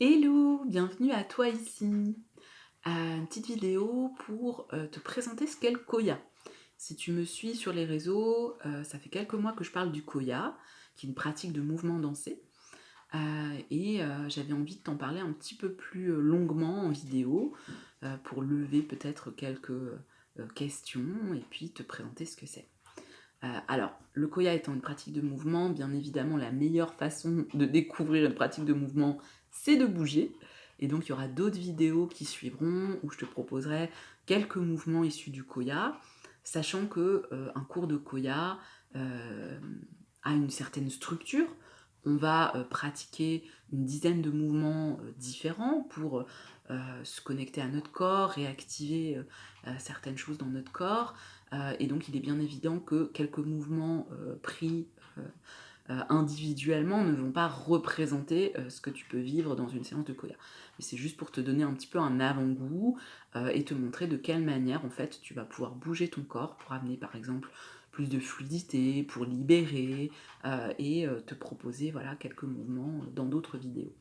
Hello, bienvenue à toi ici. Une petite vidéo pour te présenter ce qu'est le Koya. Si tu me suis sur les réseaux, ça fait quelques mois que je parle du Koya, qui est une pratique de mouvement dansé. J'avais envie de t'en parler un petit peu plus longuement en vidéo, pour lever peut-être quelques questions et puis te présenter ce que c'est. Alors, le Koya étant une pratique de mouvement, bien évidemment, la meilleure façon de découvrir une pratique de mouvement, c'est de bouger. Et donc, il y aura d'autres vidéos qui suivront où je te proposerai quelques mouvements issus du Koya, sachant que un cours de Koya euh, a une certaine structure. On va pratiquer une dizaine de mouvements différents pour se connecter à notre corps, réactiver certaines choses dans notre corps. Et donc il est bien évident que quelques mouvements pris individuellement ne vont pas représenter ce que tu peux vivre dans une séance de Koya. Mais c'est juste pour te donner un petit peu un avant-goût et te montrer de quelle manière en fait tu vas pouvoir bouger ton corps pour amener par exemple plus de fluidité, pour libérer te proposer voilà, quelques mouvements dans d'autres vidéos.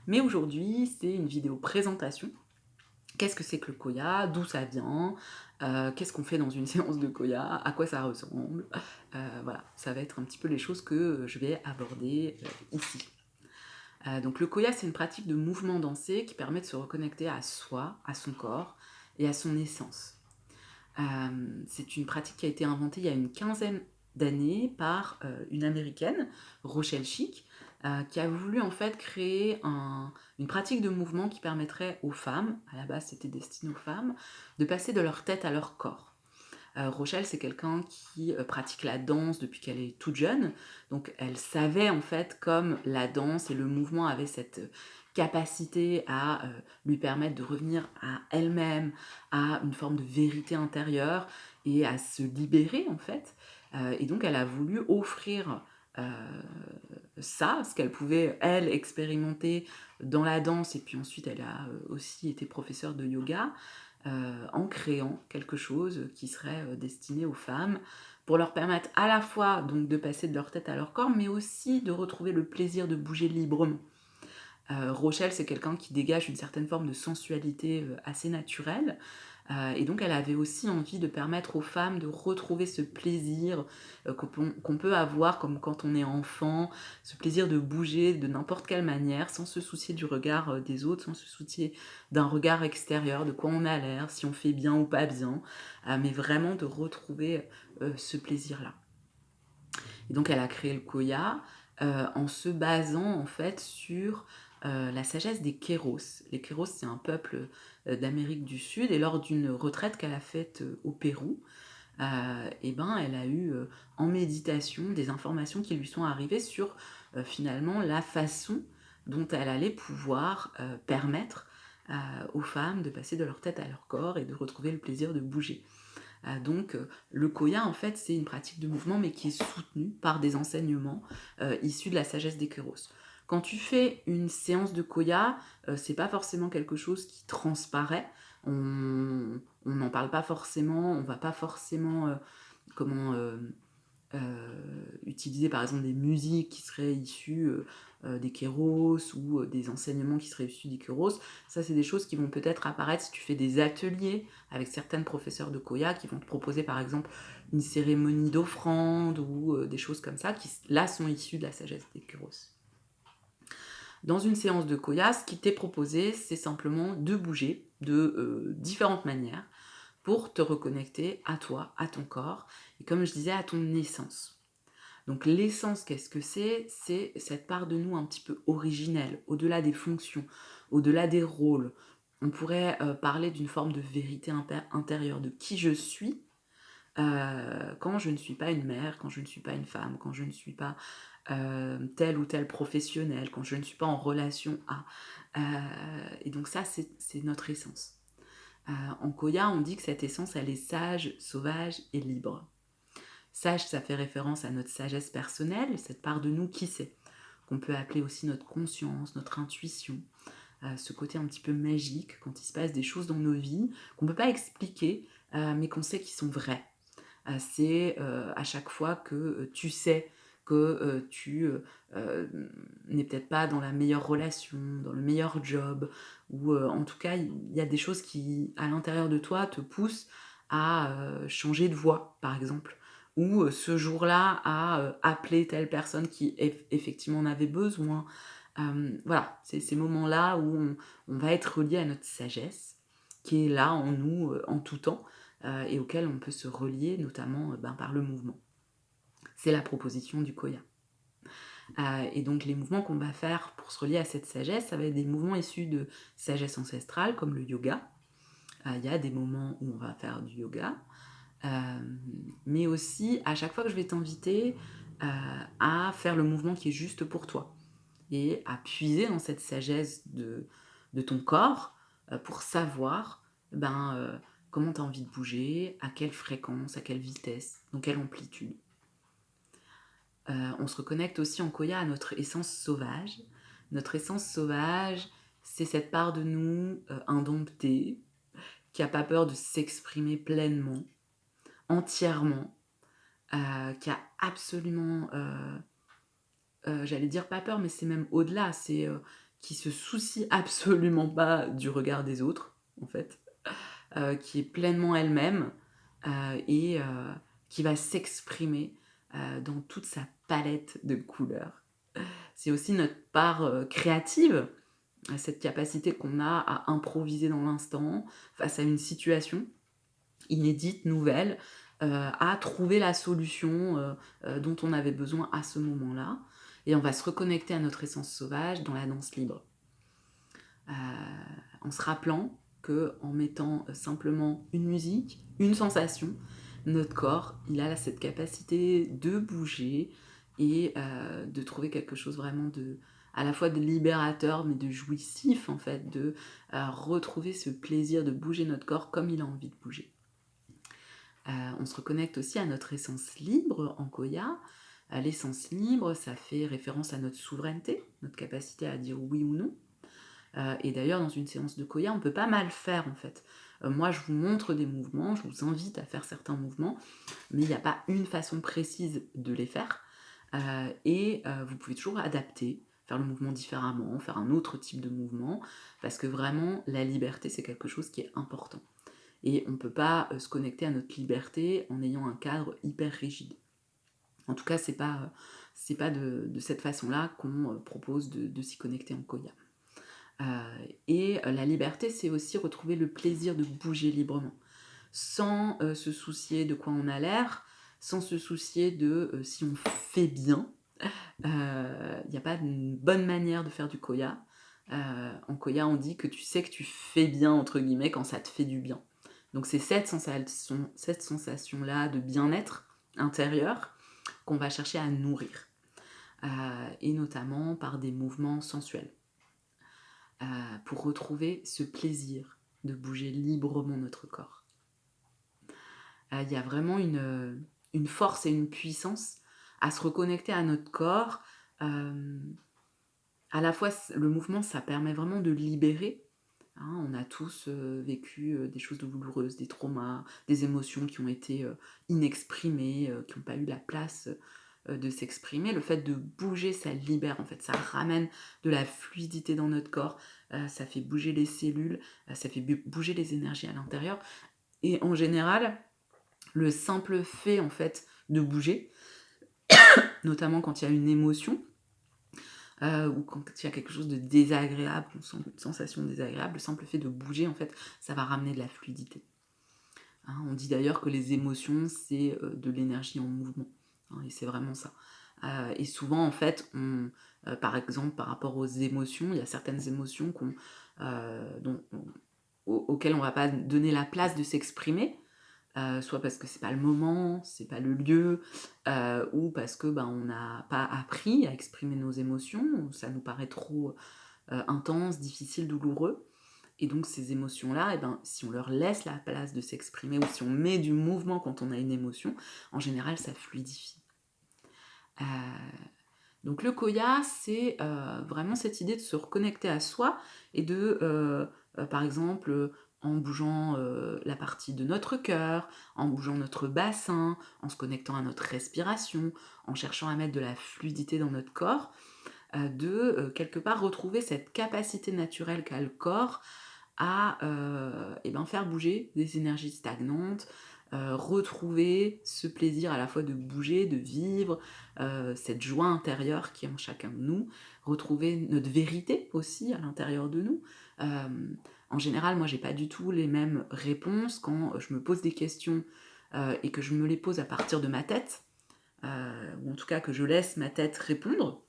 Mais aujourd'hui, c'est une vidéo présentation. Qu'est-ce que c'est que le Koya? D'où ça vient? Qu'est-ce qu'on fait dans une séance de Koya? À quoi ça ressemble? Voilà, ça va être un petit peu les choses que je vais aborder ici. Donc le Koya, c'est une pratique de mouvement dansé qui permet de se reconnecter à soi, à son corps et à son essence. C'est une pratique qui a été inventée il y a une quinzaine d'années par une américaine, Rochelle Chic, qui a voulu en fait créer une pratique de mouvement qui permettrait aux femmes, à la base c'était destiné aux femmes, de passer de leur tête à leur corps. Rochelle, c'est quelqu'un qui pratique la danse depuis qu'elle est toute jeune. Donc elle savait en fait comme la danse et le mouvement avaient cette capacité à lui permettre de revenir à elle-même, à une forme de vérité intérieure et à se libérer en fait. Et donc elle a voulu offrir ça, ce qu'elle pouvait, elle, expérimenter dans la danse, et puis ensuite elle a aussi été professeure de yoga, en créant quelque chose qui serait destiné aux femmes, pour leur permettre à la fois donc de passer de leur tête à leur corps, mais aussi de retrouver le plaisir de bouger librement. Rochelle, c'est quelqu'un qui dégage une certaine forme de sensualité assez naturelle. Et donc, elle avait aussi envie de permettre aux femmes de retrouver ce plaisir qu'on peut avoir comme quand on est enfant, ce plaisir de bouger de n'importe quelle manière, sans se soucier du regard des autres, sans se soucier d'un regard extérieur, de quoi on a l'air, si on fait bien ou pas bien, mais vraiment de retrouver ce plaisir-là. Et donc elle a créé le Koya en se basant en fait sur la sagesse des Kéros. Les Kéros, c'est un peuple d'Amérique du Sud, et lors d'une retraite qu'elle a faite au Pérou, et ben, elle a eu en méditation des informations qui lui sont arrivées sur finalement la façon dont elle allait pouvoir permettre aux femmes de passer de leur tête à leur corps et de retrouver le plaisir de bouger. Donc le Koya, en fait, c'est une pratique de mouvement, mais qui est soutenue par des enseignements issus de la sagesse des Kéros. Quand tu fais une séance de Koya, c'est pas forcément quelque chose qui transparaît. On n'en parle pas forcément, on va pas forcément comment utiliser par exemple des musiques qui seraient issues des Kéros ou des enseignements qui seraient issus des Kéros. Ça, c'est des choses qui vont peut-être apparaître si tu fais des ateliers avec certaines professeurs de Koya qui vont te proposer par exemple une cérémonie d'offrande ou des choses comme ça qui là sont issues de la sagesse des Kéros. Dans une séance de Koya, ce qui t'est proposé, c'est simplement de bouger de différentes manières pour te reconnecter à toi, à ton corps, et comme je disais, à ton essence. Donc l'essence, qu'est-ce que c'est? C'est cette part de nous un petit peu originelle, au-delà des fonctions, au-delà des rôles. On pourrait parler d'une forme de vérité intérieure, de qui je suis quand je ne suis pas une mère, quand je ne suis pas une femme, quand je ne suis pas tel ou tel professionnel, quand je ne suis pas en relation à. Et donc ça, c'est notre essence. En Koya, on dit que cette essence, elle est sage, sauvage et libre. Sage, ça fait référence à notre sagesse personnelle, cette part de nous qui sait, qu'on peut appeler aussi notre conscience, notre intuition, ce côté un petit peu magique quand il se passe des choses dans nos vies qu'on ne peut pas expliquer, mais qu'on sait qu'ils sont vraies. C'est à chaque fois que tu sais que tu n'es peut-être pas dans la meilleure relation, dans le meilleur job, ou en tout cas, il y a des choses qui, à l'intérieur de toi, te poussent à changer de voie, par exemple. Ou ce jour-là, à appeler telle personne qui effectivement en avait besoin. Voilà, c'est ces moments-là où on va être relié à notre sagesse, qui est là en nous, en tout temps, et auquel on peut se relier, notamment par le mouvement. C'est la proposition du Koya. Et donc les mouvements qu'on va faire pour se relier à cette sagesse, ça va être des mouvements issus de sagesse ancestrale, comme le yoga. Il y a des moments où on va faire du yoga, mais aussi à chaque fois que je vais t'inviter à faire le mouvement qui est juste pour toi et à puiser dans cette sagesse de ton corps pour savoir comment tu as envie de bouger, à quelle fréquence, à quelle vitesse, dans quelle amplitude. On se reconnecte aussi en Koya à notre essence sauvage. Notre essence sauvage, c'est cette part de nous indomptée, qui n'a pas peur de s'exprimer pleinement, entièrement, qui a absolument, j'allais dire pas peur, mais c'est même au-delà, c'est qui se soucie absolument pas du regard des autres, en fait, qui est pleinement elle-même et qui va s'exprimer dans toute sa palette de couleurs. C'est aussi notre part créative, cette capacité qu'on a à improviser dans l'instant face à une situation inédite, nouvelle, à trouver la solution dont on avait besoin à ce moment-là. Et on va se reconnecter à notre essence sauvage dans la danse libre. En se rappelant qu'en mettant simplement une musique, une sensation, notre corps, il a cette capacité de bouger et de trouver quelque chose vraiment à la fois de libérateur, mais de jouissif, en fait, de retrouver ce plaisir de bouger notre corps comme il a envie de bouger. On se reconnecte aussi à notre essence libre en Koya. L'essence libre, ça fait référence à notre souveraineté, notre capacité à dire oui ou non. Et d'ailleurs, dans une séance de Koya, on peut pas mal faire en fait. Moi, je vous montre des mouvements, je vous invite à faire certains mouvements, mais il n'y a pas une façon précise de les faire. Et vous pouvez toujours adapter, faire le mouvement différemment, faire un autre type de mouvement, parce que vraiment, la liberté, c'est quelque chose qui est important. Et on ne peut pas se connecter à notre liberté en ayant un cadre hyper rigide. En tout cas, c'est pas de cette façon-là qu'on propose de s'y connecter en Koya. Et la liberté, c'est aussi retrouver le plaisir de bouger librement, sans se soucier de quoi on a l'air, sans se soucier de si on fait bien. Il n'y a pas de bonne manière de faire du Koya. En Koya, on dit que tu sais que tu fais bien, entre guillemets, quand ça te fait du bien. Donc c'est cette sensation-là de bien-être intérieur qu'on va chercher à nourrir. Et notamment par des mouvements sensuels. Pour retrouver ce plaisir de bouger librement notre corps. Il y a vraiment une force et une puissance à se reconnecter à notre corps. À la fois, le mouvement, ça permet vraiment de libérer. On a tous vécu des choses douloureuses, des traumas, des émotions qui ont été inexprimées, qui n'ont pas eu la place de s'exprimer. Le fait de bouger, ça libère en fait, ça ramène de la fluidité dans notre corps, ça fait bouger les cellules, ça fait bouger les énergies à l'intérieur. Et en général, le simple fait en fait de bouger, notamment quand il y a une émotion, ou quand il y a quelque chose de désagréable, on sent une sensation désagréable, le simple fait de bouger, en fait, ça va ramener de la fluidité. On dit d'ailleurs que les émotions, c'est de l'énergie en mouvement, et c'est vraiment ça. Et souvent, en fait, par exemple, par rapport aux émotions, il y a certaines émotions auxquelles on ne va pas donner la place de s'exprimer, soit parce que c'est pas le moment, c'est pas le lieu, ou parce que on n'a pas appris à exprimer nos émotions, ça nous paraît trop intense, difficile, douloureux. Et donc ces émotions-là, si on leur laisse la place de s'exprimer, ou si on met du mouvement quand on a une émotion, en général ça fluidifie. Donc le Koya, c'est vraiment cette idée de se reconnecter à soi et de, par exemple, en bougeant la partie de notre cœur, en bougeant notre bassin, en se connectant à notre respiration, en cherchant à mettre de la fluidité dans notre corps, quelque part retrouver cette capacité naturelle qu'a le corps à faire bouger des énergies stagnantes, retrouver ce plaisir à la fois de bouger, de vivre, cette joie intérieure qui est en chacun de nous, retrouver notre vérité aussi à l'intérieur de nous. En général, moi j'ai pas du tout les mêmes réponses quand je me pose des questions et que je me les pose à partir de ma tête, ou en tout cas que je laisse ma tête répondre.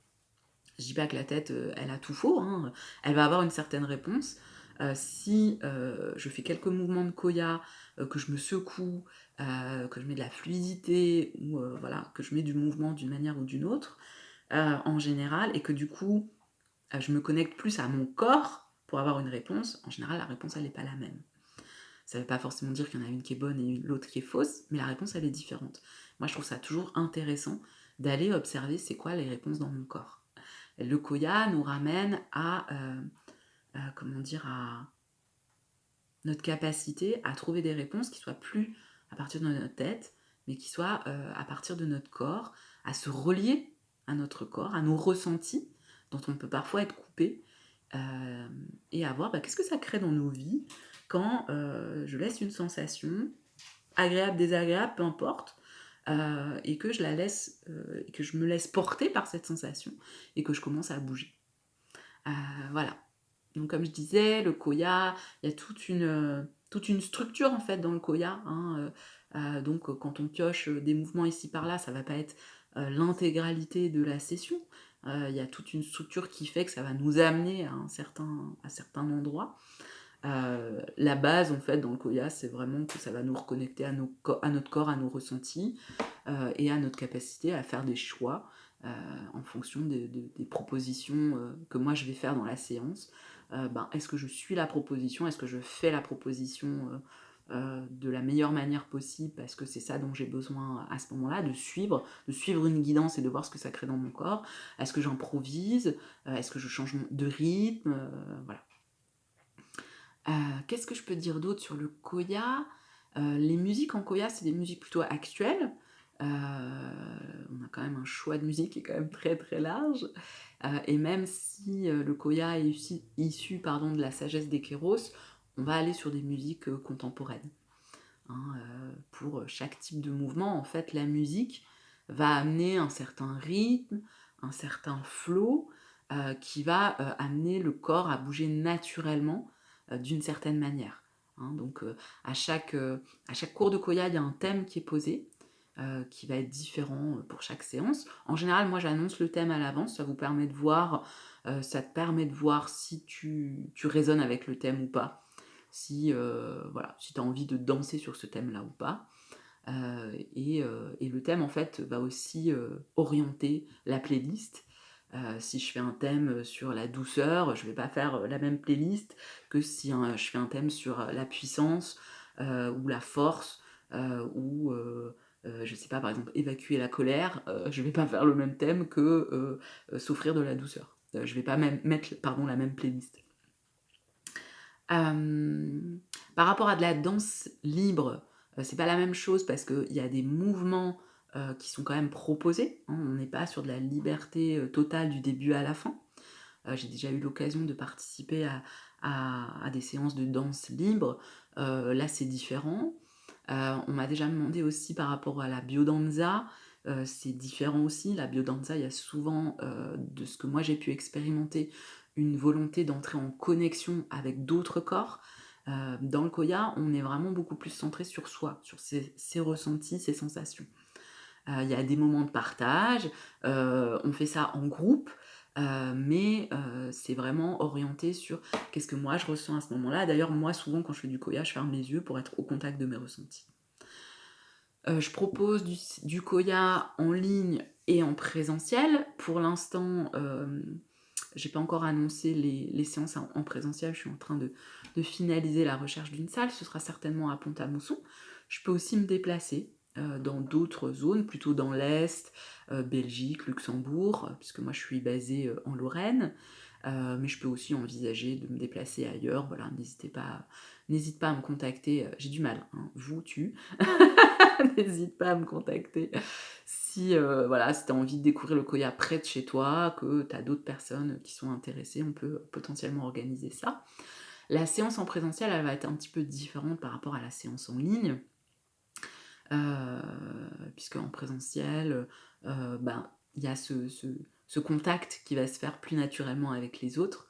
Je dis pas que la tête, elle a tout faux, hein, elle va avoir une certaine réponse. Si je fais quelques mouvements de Koya, que je me secoue, que je mets de la fluidité ou voilà, que je mets du mouvement d'une manière ou d'une autre, en général, et que du coup, je me connecte plus à mon corps pour avoir une réponse, en général, la réponse, elle n'est pas la même. Ça ne veut pas forcément dire qu'il y en a une qui est bonne et l'autre qui est fausse, mais la réponse, elle est différente. Moi, je trouve ça toujours intéressant d'aller observer c'est quoi les réponses dans mon corps. Le Koya nous ramène comment dire, à notre capacité à trouver des réponses qui soient plus à partir de notre tête, mais qui soient à partir de notre corps, à se relier à notre corps, à nos ressentis, dont on peut parfois être coupé, et à voir qu'est-ce que ça crée dans nos vies quand je laisse une sensation, agréable, désagréable, peu importe, et que je la laisse, et que je me laisse porter par cette sensation, et que je commence à bouger. Voilà. Donc comme je disais, le Koya, il y a toute une structure en fait dans le Koya, hein, donc quand on pioche des mouvements ici par là, ça va pas être l'intégralité de la session. Il y a toute une structure qui fait que ça va nous amener à certains endroits. La base en fait dans le Koya, c'est vraiment que ça va nous reconnecter à notre corps, à nos ressentis, et à notre capacité à faire des choix en fonction des propositions que moi je vais faire dans la séance. Est-ce que je suis la proposition? Est-ce que je fais la proposition de la meilleure manière possible parce que c'est ça dont j'ai besoin à ce moment-là, de suivre une guidance et de voir ce que ça crée dans mon corps? Est-ce que j'improvise? Est-ce que je change de rythme? Voilà. Qu'est-ce que je peux dire d'autre sur le Koya? Les musiques en Koya, c'est des musiques plutôt actuelles. On a quand même un choix de musique qui est quand même très très large. Et même si le Koya est issu pardon, de la sagesse des Kéros, on va aller sur des musiques contemporaines. Hein, pour chaque type de mouvement, en fait, la musique va amener un certain rythme, un certain flow, qui va amener le corps à bouger naturellement d'une certaine manière. Hein. Donc à chaque cours de Koya, il y a un thème qui est posé, qui va être différent pour chaque séance. En général, moi j'annonce le thème à l'avance, ça te permet de voir si tu résonnes avec le thème ou pas, si si tu as envie de danser sur ce thème-là ou pas. Et le thème, en fait, va aussi orienter la playlist. Si je fais un thème sur la douceur, je vais pas faire la même playlist que si je fais un thème sur la puissance ou la force je sais pas, par exemple, évacuer la colère. Je vais pas faire le même thème que s'offrir de la douceur. Je vais pas même mettre la même playlist. Par rapport à de la danse libre, c'est pas la même chose parce qu'il y a des mouvements qui sont quand même proposés, hein. On n'est pas sur de la liberté totale du début à la fin. J'ai déjà eu l'occasion de participer à des séances de danse libre. Là, c'est différent. On m'a déjà demandé aussi par rapport à la biodanza. C'est différent aussi. La biodanza, il y a souvent, de ce que moi j'ai pu expérimenter, une volonté d'entrer en connexion avec d'autres corps. Dans le Koya, on est vraiment beaucoup plus centré sur soi, sur ses ressentis, ses sensations. Il y a des moments de partage, on fait ça en groupe, mais c'est vraiment orienté sur qu'est-ce que moi je ressens à ce moment-là. D'ailleurs, moi, souvent, quand je fais du Koya, je ferme les yeux pour être au contact de mes ressentis. Je propose du Koya en ligne et en présentiel. Pour l'instant, j'ai pas encore annoncé les séances en présentiel. Je suis en train de finaliser la recherche d'une salle. Ce sera certainement à Pont-à-Mousson. Je peux aussi me déplacer dans d'autres zones, plutôt dans l'Est, Belgique, Luxembourg, puisque moi je suis basée en Lorraine. Mais je peux aussi envisager de me déplacer ailleurs. Voilà, n'hésite pas à me contacter. J'ai du mal, hein, tu n'hésite pas à me contacter si, voilà, si tu as envie de découvrir le Koya près de chez toi, que tu as d'autres personnes qui sont intéressées, on peut potentiellement organiser ça. La séance en présentiel, elle va être un petit peu différente par rapport à la séance en ligne, puisque en présentiel, ben, il y a ce contact qui va se faire plus naturellement avec les autres.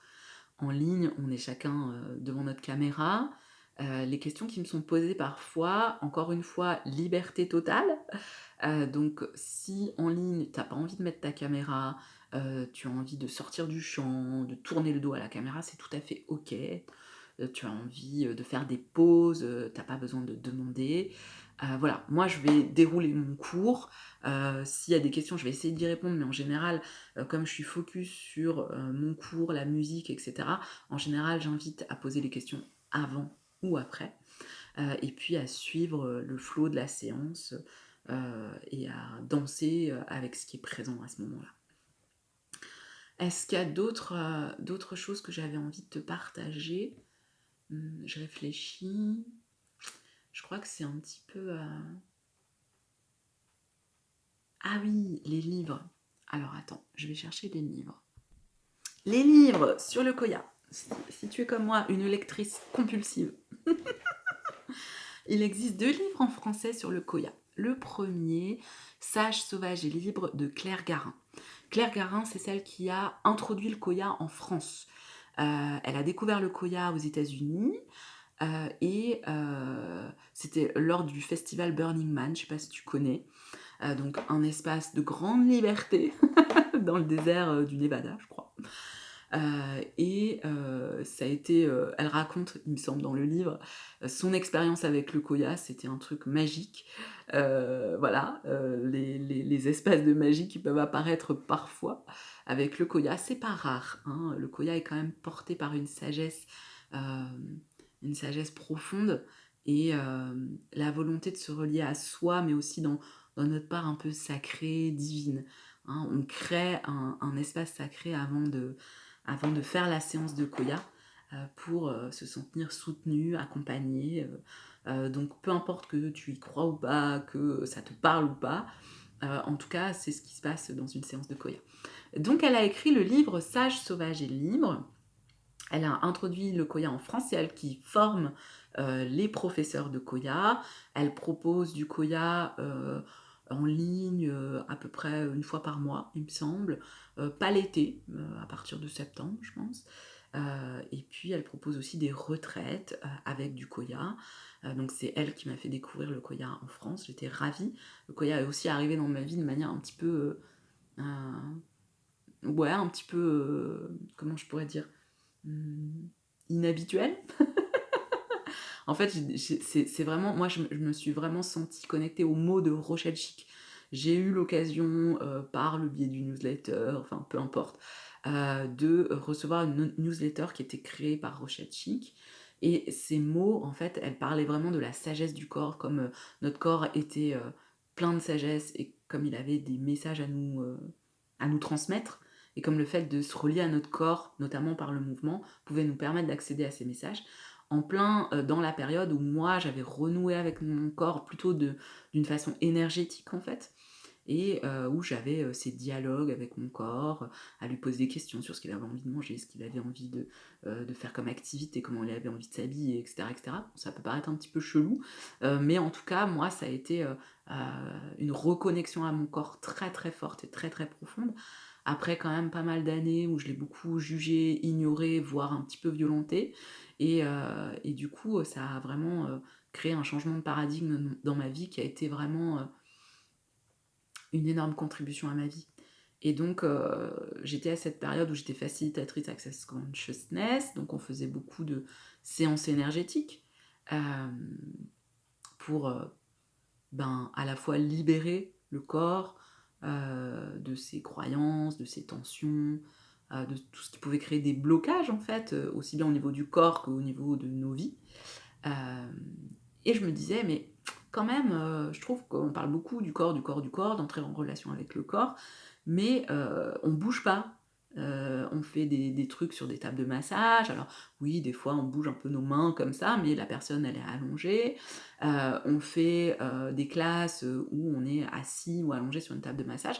En ligne, on est chacun, devant notre caméra. Les questions qui me sont posées parfois, encore une fois, liberté totale. Donc si en ligne, tu as pas envie de mettre ta caméra, tu as envie de sortir du champ, de tourner le dos à la caméra, c'est tout à fait OK. Tu as envie, de faire des pauses, tu as pas besoin de demander. Voilà, moi je vais dérouler mon cours. S'il y a des questions, je vais essayer d'y répondre, mais en général, comme je suis focus sur, mon cours, la musique et cetera, en général, j'invite à poser les questions avant ou après, et puis à suivre, le flow de la séance, et à danser, avec ce qui est présent à ce moment-là. Est-ce qu'il y a d'autres choses que j'avais envie de te partager? Je réfléchis. Je crois que c'est un petit peu, ah oui, les livres. Alors attends, je vais chercher les livres. Les livres sur le Koya. Si tu es comme moi, une lectrice compulsive, il existe 2 livres en français sur le Koya. Le premier, Sage, sauvage et libre de Claire Garin. Claire Garin, c'est celle qui a introduit le Koya en France. Elle a découvert le Koya aux États-Unis, et c'était lors du festival Burning Man, je ne sais pas si tu connais. Donc un espace de grande liberté dans le désert, du Nevada, je crois. Et ça a été, elle raconte, il me semble dans le livre, son expérience avec le Koya, c'était un truc magique. Voilà, les espaces de magie qui peuvent apparaître parfois avec le Koya, c'est pas rare, hein. Le Koya est quand même porté par une sagesse profonde et la volonté de se relier à soi, mais aussi dans notre part un peu sacrée, divine, hein. On crée un espace sacré avant de faire la séance de Koya, pour se sentir soutenu, accompagné. Donc peu importe que tu y crois ou pas, que ça te parle ou pas, en tout cas c'est ce qui se passe dans une séance de Koya. Donc elle a écrit le livre Sage, sauvage et libre. Elle a introduit le Koya en France, c'est elle qui forme les professeurs de Koya. Elle propose du Koya en ligne à peu près une fois par mois, il me semble. Pas l'été, à partir de septembre, je pense. Et puis elle propose aussi des retraites avec du Koya. Donc c'est elle qui m'a fait découvrir le Koya en France. J'étais ravie. Le Koya est aussi arrivé dans ma vie de manière un petit peu... ouais, un petit peu... comment je pourrais dire, inhabituel. En fait, c'est vraiment, moi je me suis vraiment sentie connectée aux mots de Rochelle Chic. J'ai eu l'occasion, par le biais du newsletter, enfin peu importe, de recevoir une newsletter qui était créée par Rochelle Chic. Et ces mots, en fait, elle parlait vraiment de la sagesse du corps, comme notre corps était plein de sagesse et comme il avait des messages à nous transmettre. Et comme le fait de se relier à notre corps, notamment par le mouvement, pouvait nous permettre d'accéder à ces messages, en plein dans la période où moi j'avais renoué avec mon corps plutôt d'une façon énergétique en fait, et où j'avais ces dialogues avec mon corps, à lui poser des questions sur ce qu'il avait envie de manger, ce qu'il avait envie de faire comme activité, comment il avait envie de s'habiller, etc., etc. Bon, ça peut paraître un petit peu chelou, mais en tout cas, moi, ça a été une reconnexion à mon corps très très forte et très très profonde, après quand même pas mal d'années où je l'ai beaucoup jugé, ignoré, voire un petit peu violenté, et du coup, ça a vraiment créé un changement de paradigme dans ma vie qui a été vraiment une énorme contribution à ma vie. Et donc, j'étais à cette période où j'étais facilitatrice Access Consciousness, donc on faisait beaucoup de séances énergétiques pour à la fois libérer le corps de ses croyances, de ses tensions, de tout ce qui pouvait créer des blocages en fait, aussi bien au niveau du corps qu'au niveau de nos vies. Euh, et je me disais, mais quand même, je trouve qu'on parle beaucoup du corps, d'entrer en relation avec le corps, mais on bouge pas. on fait des trucs sur des tables de massage. Alors oui, des fois on bouge un peu nos mains comme ça, mais la personne elle est allongée. On fait, des classes, où on est assis ou allongé sur une table de massage.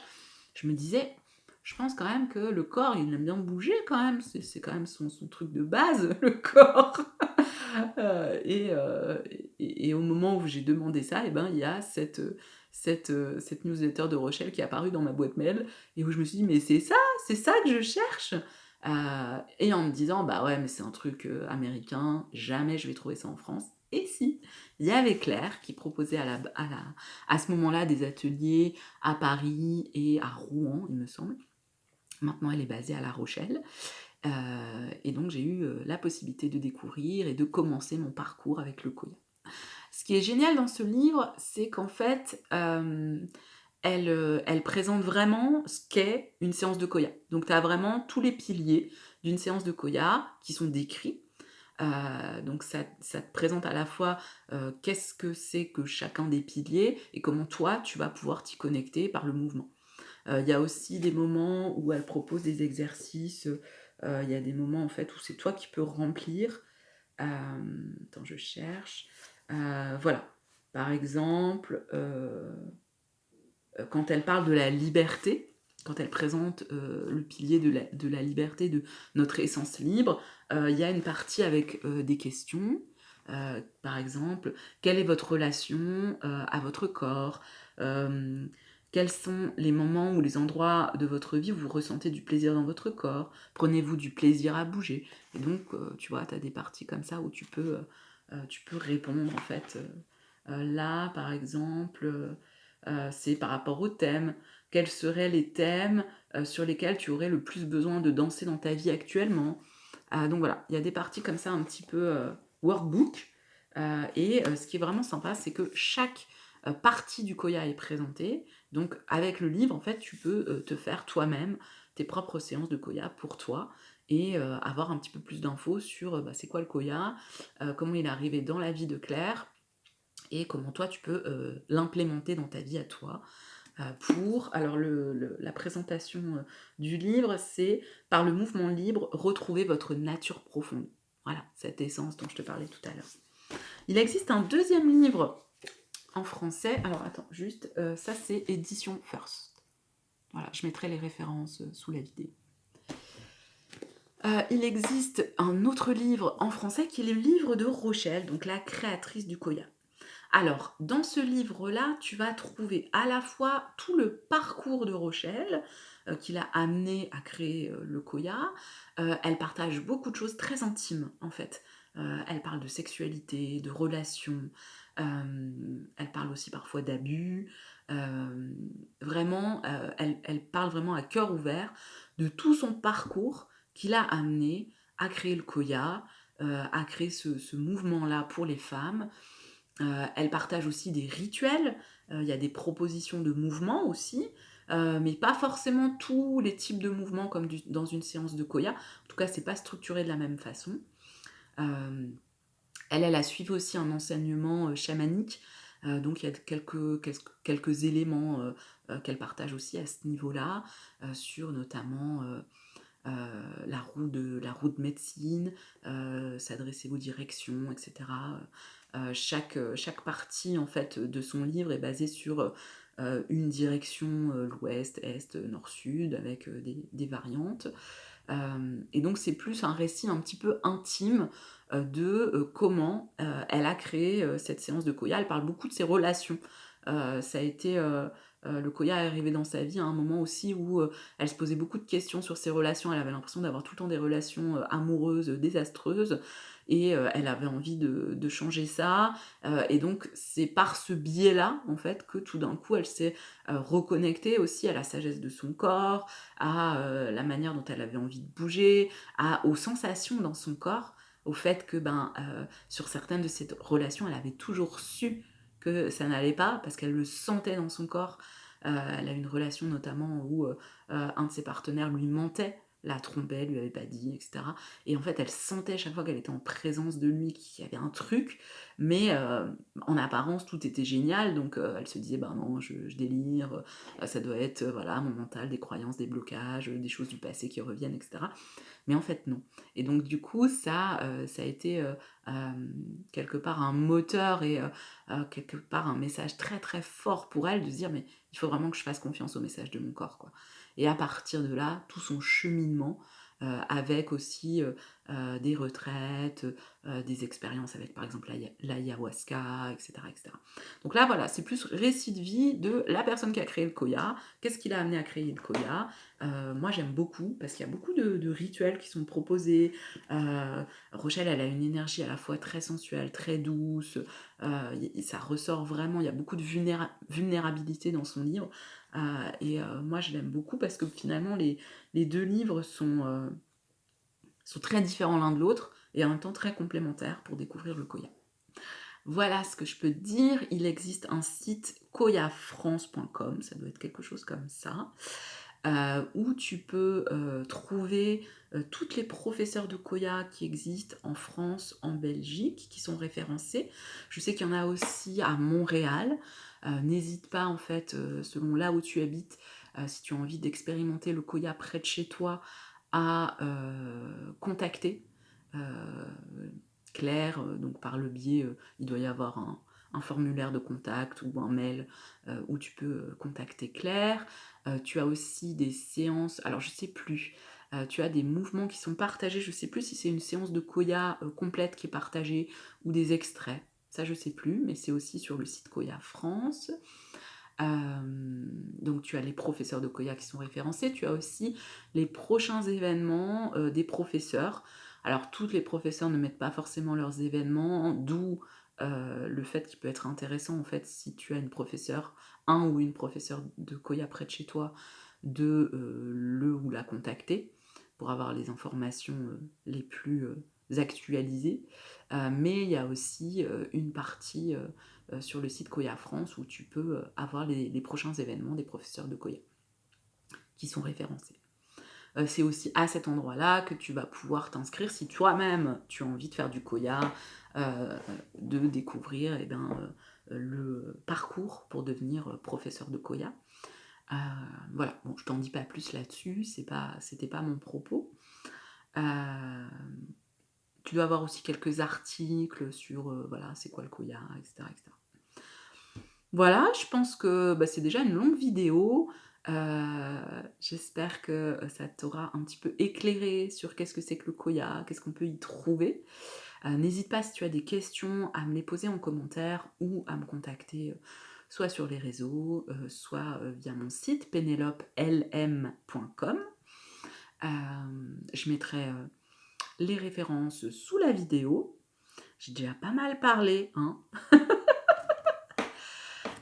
Je me disais: «Je pense quand même que le corps, il aime bien bouger quand même, c'est quand même son truc de base, le corps». Et au moment où j'ai demandé ça, et ben, il y a cette newsletter de Rochelle qui est apparue dans ma boîte mail et où je me suis dit: «Mais c'est ça que je cherche!» Et en me disant: «Bah ouais, mais c'est un truc, américain, jamais je vais trouver ça en France». Et si! Il y avait Claire qui proposait à ce moment-là des ateliers à Paris et à Rouen, il me semble. Maintenant, elle est basée à La Rochelle. Et donc j'ai eu, la possibilité de découvrir et de commencer mon parcours avec le Koya. Ce qui est génial dans ce livre, c'est qu'en fait, elle présente vraiment ce qu'est une séance de Koya. Donc tu as vraiment tous les piliers d'une séance de Koya qui sont décrits. Donc ça te présente à la fois, qu'est-ce que c'est que chacun des piliers et comment toi tu vas pouvoir t'y connecter par le mouvement. Il y a aussi des moments où elle propose des exercices, il y a des moments en fait où c'est toi qui peux remplir. Attends, je cherche. Voilà. Par exemple, quand elle parle de la liberté, quand elle présente, le pilier de la liberté, de notre essence libre, il y a une partie avec, des questions. Par exemple, quelle est votre relation, à votre corps? Hem, Quels sont les moments ou les endroits de votre vie où vous ressentez du plaisir dans votre corps? Prenez-vous du plaisir à bouger? Et donc, tu vois, tu as des parties comme ça où tu peux répondre en fait, là, par exemple, c'est par rapport au thème. Quels seraient les thèmes, sur lesquels tu aurais le plus besoin de danser dans ta vie actuellement? Donc voilà, il y a des parties comme ça un petit peu, workbook, ce qui est vraiment sympa, c'est que chaque, partie du Koya est présentée. Donc avec le livre, en fait, tu peux, te faire toi-même tes propres séances de Koya pour toi et avoir un petit peu plus d'infos sur, bah, c'est quoi le Koya? Comment il est arrivé dans la vie de Claire? Et comment toi tu peux, l'implémenter dans ta vie à toi, pour alors la présentation, du livre, c'est: «Par le mouvement libre, retrouvez votre nature profonde». Voilà, cette essence dont je te parlais tout à l'heure. Il existe un deuxième livre en français, alors attends juste, ça c'est édition First. Voilà, je mettrai les références, sous la vidéo. Il existe un autre livre en français qui est le livre de Rochelle, donc la créatrice du Koya. Alors, dans ce livre-là, tu vas trouver à la fois tout le parcours de Rochelle, qui l'a amenée à créer, le Koya. Elle partage beaucoup de choses très intimes, en fait. Elle parle de sexualité, de relations, elle parle aussi parfois d'abus. Vraiment, elle parle vraiment à cœur ouvert de tout son parcours qui l'a amenée à créer le Koya, à créer ce mouvement-là pour les femmes. Elle partage aussi des rituels, il y a des propositions de mouvements aussi, mais pas forcément tous les types de mouvements comme dans une séance de Koya. En tout cas, c'est pas structuré de la même façon. Hem, elle a suivi aussi un enseignement, chamanique, donc il y a quelques éléments, qu'elle partage aussi à ce niveau-là, sur notamment, la roue de médecine, s'adresser aux directions, etc. Chaque partie en fait de son livre est basée sur une direction, l'ouest, est, nord, sud, avec des variantes. Et donc c'est plus un récit un petit peu intime de comment elle a créé cette séance de Koya. Elle parle beaucoup de ses relations. Ça a été le Koya est arrivé dans sa vie à un moment aussi où elle se posait beaucoup de questions sur ses relations. Elle avait l'impression d'avoir tout le temps des relations amoureuses désastreuses et elle avait envie de changer ça. Et donc c'est par ce biais-là en fait que tout d'un coup elle s'est reconnectée aussi à la sagesse de son corps, à la manière dont elle avait envie de bouger, aux sensations dans son corps, au fait que sur certaines de ces relations, elle avait toujours su que ça n'allait pas parce qu'elle le sentait dans son corps. Elle a une relation notamment où un de ses partenaires lui mentait la trompait, lui avait pas dit, etc. Et en fait, elle sentait à chaque fois qu'elle était en présence de lui qu'il y avait un truc, mais en apparence, tout était génial, donc elle se disait: «Ben non, je délire, ça doit être, voilà, mon mental, des croyances, des blocages, des choses du passé qui reviennent», etc. Mais en fait, non. Et donc du coup, ça a été, quelque part un moteur et quelque part un message très, très fort pour elle de se dire: «Mais il faut vraiment que je fasse confiance au message de mon corps, quoi». Et à partir de là, tout son cheminement, avec aussi, des retraites, des expériences avec, par exemple, l'ayahuasca, et cetera, et cetera. Donc là, voilà, c'est plus récit de vie de la personne qui a créé le Koya. Qu'est-ce qui l'a amené à créer le Koya? Moi, j'aime beaucoup parce qu'il y a beaucoup de rituels qui sont proposés. Rochelle, elle a une énergie à la fois très sensuelle, très douce. Ça ressort vraiment. Il y a beaucoup de vulnérabilité dans son livre. Et moi, je l'aime beaucoup parce que finalement, les deux livres sont très différents l'un de l'autre et en même temps très complémentaires pour découvrir le Koya. Voilà ce que je peux te dire. Il existe un site koyafrance.com, ça doit être quelque chose comme ça, où tu peux trouver toutes les professeurs de Koya qui existent en France, en Belgique, qui sont référencés. Je sais qu'il y en a aussi à Montréal. N'hésite pas, en fait, selon là où tu habites, si tu as envie d'expérimenter le Koya près de chez toi, à contacter Claire, donc par le biais, il doit y avoir un formulaire de contact ou un mail où tu peux contacter Claire. Tu as aussi des séances, alors je sais plus, tu as des mouvements qui sont partagés, je sais plus si c'est une séance de Koya complète qui est partagée ou des extraits, ça je sais plus, mais c'est aussi sur le site Koya France. Donc tu as les professeurs de Koya qui sont référencés, tu as aussi les prochains événements des professeurs. Alors tous les professeurs ne mettent pas forcément leurs événements, d'où le fait qu'il peut être intéressant en fait si tu as une professeure, un ou une professeure de Koya près de chez toi, de le ou la contacter pour avoir les informations les plus actualisées. Mais il y a aussi une partie sur le site Koya France où tu peux avoir les prochains événements des professeurs de Koya qui sont référencés. C'est aussi à cet endroit-là que tu vas pouvoir t'inscrire si toi-même tu as envie de faire du Koya, de découvrir le parcours pour devenir professeur de Koya. Voilà, bon, je t'en dis pas plus là-dessus, c'était pas mon propos. Tu dois avoir aussi quelques articles sur voilà, c'est quoi le Koya, etc., etc. Voilà, je pense que c'est déjà une longue vidéo. J'espère que ça t'aura un petit peu éclairé sur qu'est-ce que c'est que le Koya, qu'est-ce qu'on peut y trouver. N'hésite pas si tu as des questions à me les poser en commentaire ou à me contacter soit sur les réseaux, soit via mon site penelopelm.com. Je mettrai les références sous la vidéo. J'ai déjà pas mal parlé, hein.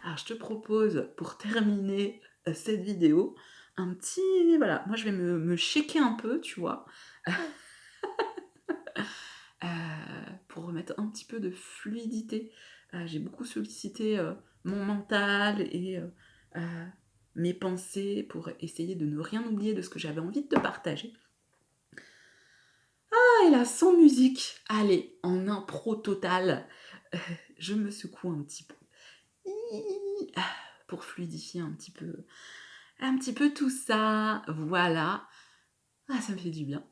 Alors je te propose, pour terminer cette vidéo, un petit... Voilà, moi je vais me shaker un peu, tu vois, pour remettre un petit peu de fluidité. J'ai beaucoup sollicité mon mental et mes pensées pour essayer de ne rien oublier de ce que j'avais envie de te partager. Ah, et là, sans musique, allez, en impro total, je me secoue un petit peu. Pour fluidifier un petit peu tout ça, voilà. Ah, ça me fait du bien.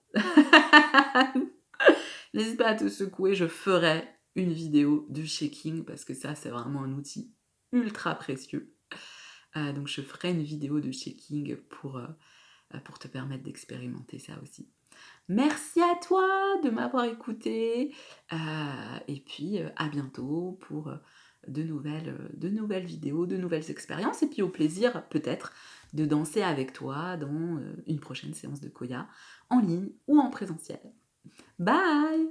N'hésite pas à te secouer, je ferai une vidéo de shaking parce que ça, c'est vraiment un outil ultra précieux. Donc, je ferai une vidéo de shaking pour te permettre d'expérimenter ça aussi. Merci à toi de m'avoir écouté. Et puis, à bientôt pour de nouvelles vidéos, de nouvelles expériences. Et puis, au plaisir, peut-être, de danser avec toi dans une prochaine séance de Koya, en ligne ou en présentiel. Bye!